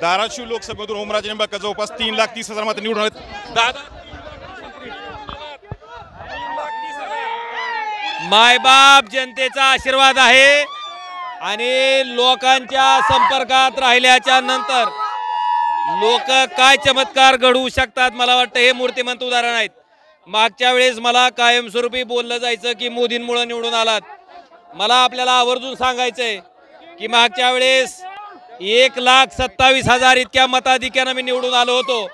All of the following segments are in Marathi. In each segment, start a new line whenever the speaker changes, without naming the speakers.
धाराशिव लोकसभेतून ओमराजे निंबाळकर जवळपास 3,30,000 मते निवडून आले। दादा
मायबाप जनतेचा आशीर्वाद आहे आणि लोकांच्या संपर्कात राहिल्याच्या नंतर लोक काय चमत्कार घडवू शकतात मला वाटतं हे मूर्तिमंत उदाहरण आहेत। मागच्या वेळेस मला कायमस्वरूपी बोललं जायचं की मोदींमुळे निवडून आलात। मला आपल्याला आवर्जून सांगायचंय की मागच्या वेळेस 1,27,000 इतक्या मताधिक्यानं मी निवडून आलो होतो,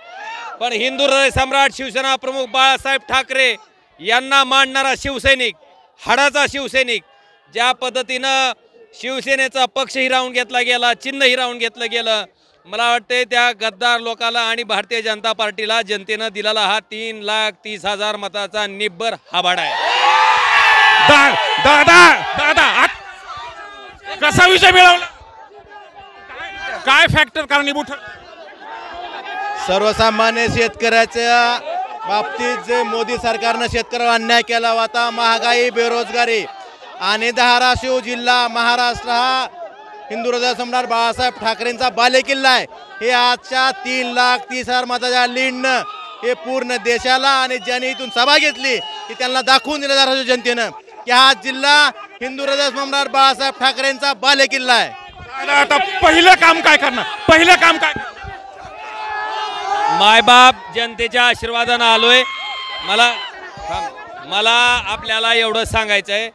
पण हिंदू हृदय सम्राट शिवसेना प्रमुख बाळासाहेब ठाकरे यांना मानणारा शिवसैनिक, हाडाचा शिवसैनिक, ज्या पद्धतीनं शिवसेनेचा पक्ष हिरावून घेतला गेला, चिन्ह हिरावून घेतलं गेलं, मला वाटते त्या गद्दार लोकाला आणि भारतीय जनता पार्टीला जनतेनं दिलेला हा 3,30,000 मताचा निब्बर हाबाड आहे।
दादा कसा विषय मिळवला, काय फॅक्टर कारणीभूत ठरले?
सर्वसामान्य शेतकऱ्याच्या बाबतीत जे मोदी सरकारनं शेतकऱ्यावर अन्याय केला होता, महागाई, बेरोजगारी आणि धाराशिव जिल्हा महाराष्ट्र हा हिंदू हृदय सम्राट बाळासाहेब ठाकरेंचा बालेकिल्ला आहे। हे आजच्या 3,30,000 मताच्या लीडनं हे पूर्ण देशाला आणि ज्यांनी इथून सभा घेतली की त्यांना दाखवून दिलं धाराशिव जनतेनं की हा जिल्हा हिंदू हृदय सम्राट बाळासाहेब ठाकरेंचा बालेकिल्ला आहे।
आता पहिलं काम काय करणार, पहिलं काम काय?
मायबाप जनतेच्या आशीर्वादानं आलोय। मला आपल्याला एवढं सांगायचं आहे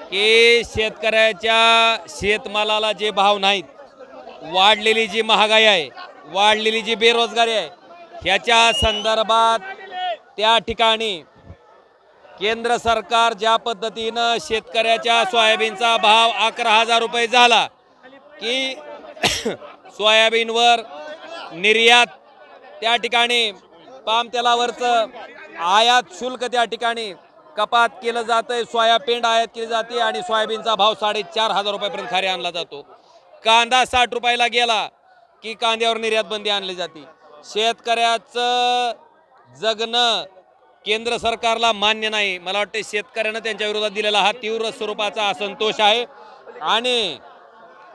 की शेतकऱ्याच्या शेतमालाला जे भाव नाहीत, वाढलेली जी महागाई आहे, वाढलेली जी बेरोजगारी आहे, ह्याच्या संदर्भात त्या ठिकाणी केंद्र सरकार ज्या पद्धतीनं शेतकऱ्याच्या सोयाबीनचा भाव 11,000 रुपये झाला की सोयाबीनवर निर्यात, त्या ठिकाणी पाम तेलावरचं आयात शुल्क त्या ठिकाणी कपात केलं जातंय, सोयाबीन आयात केली जाते आणि सोयाबीनचा भाव 4,500 रुपयापर्यंत खाली आणला जातो। कांदा 60 रुपयाला गेला की कांद्यावर निर्यात बंदी आणली जाते। शेतकऱ्याचं जगणं केंद्र सरकारला मान्य नाही। मला वाटतं शेतकऱ्यांना त्यांच्या विरोधात दिलेला हा तीव्र स्वरूपाचा असंतोष आहे। आणि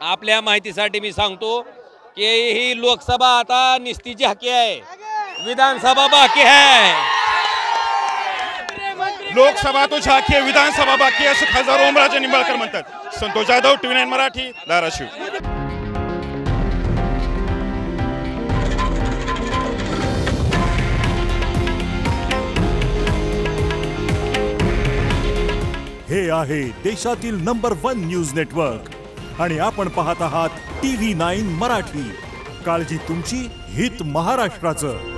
आपल्या माहितीसाठी मी सांगतो की ही लोकसभा आता निस्ती झाकी आहे, विधानसभा बाकी है।
लोकसभा तो झाकी आहे, विधानसभा बाकी आहे असं खासदार ओमराजे निंबाळकर म्हणतात। संतोष जाधव, TV9 मराठी, धाराशिव।
हे आहे देशातील नंबर 1 न्यूज नेटवर्क आणि आपण पाहत आहात TV9 मराठी। काळजी तुमची, हित महाराष्ट्राचं।